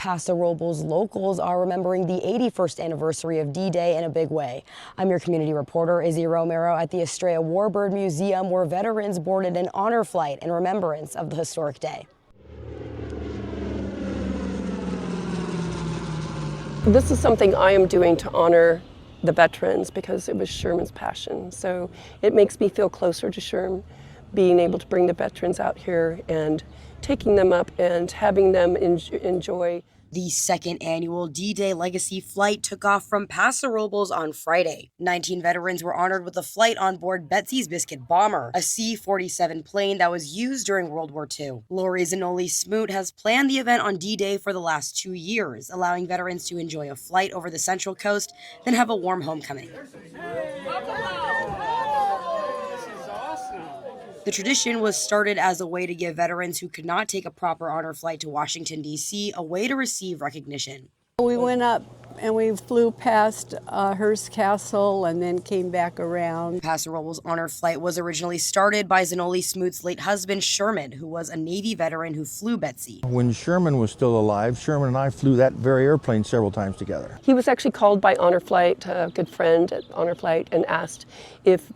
Paso Robles locals are remembering the 81st anniversary of D-Day in a big way. I'm your community reporter, Izzy Romero, at the Estrella Warbird Museum, where veterans boarded an honor flight in remembrance of the historic day. This is something I am doing to honor the veterans because it was Sherman's passion. So it makes me feel closer to Sherman, being able to bring the veterans out here and taking them up and having them enjoy. The second annual D-Day Legacy Flight took off from Paso Robles on Friday. 19 veterans were honored with a flight on board Betsy's Biscuit bomber, a C-47 plane that was used during World War II. Lori Zanoli Smoot has planned the event on D-Day for the last 2 years, allowing veterans to enjoy a flight over the Central Coast, then have a warm homecoming. The tradition was started as a way to give veterans who could not take a proper honor flight to Washington, D.C., a way to receive recognition. We went up and we flew past Hearst Castle and then came back around. Paso Robles' honor flight was originally started by Zanoli Smoot's late husband, Sherman, who was a Navy veteran who flew Betsy. When Sherman was still alive, Sherman and I flew that very airplane several times together. He was actually called by Honor Flight, a good friend at Honor Flight, and asked if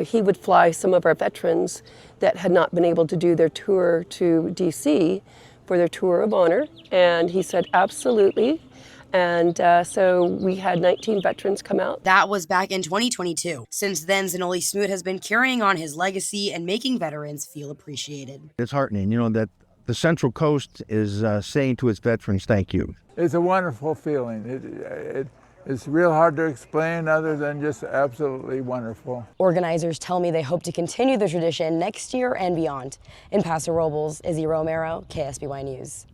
he would fly some of our veterans that had not been able to do their tour to D.C. for their tour of honor, and he said absolutely. And so we had 19 veterans come out. That was back in 2022. Since then, Zanoli Smoot has been carrying on his legacy and making veterans feel appreciated. It's heartening, that the Central Coast is saying to its veterans, thank you. It's a wonderful feeling. It's real hard to explain other than just absolutely wonderful. Organizers tell me they hope to continue the tradition next year and beyond. In Paso Robles, Izzy Romero, KSBY News.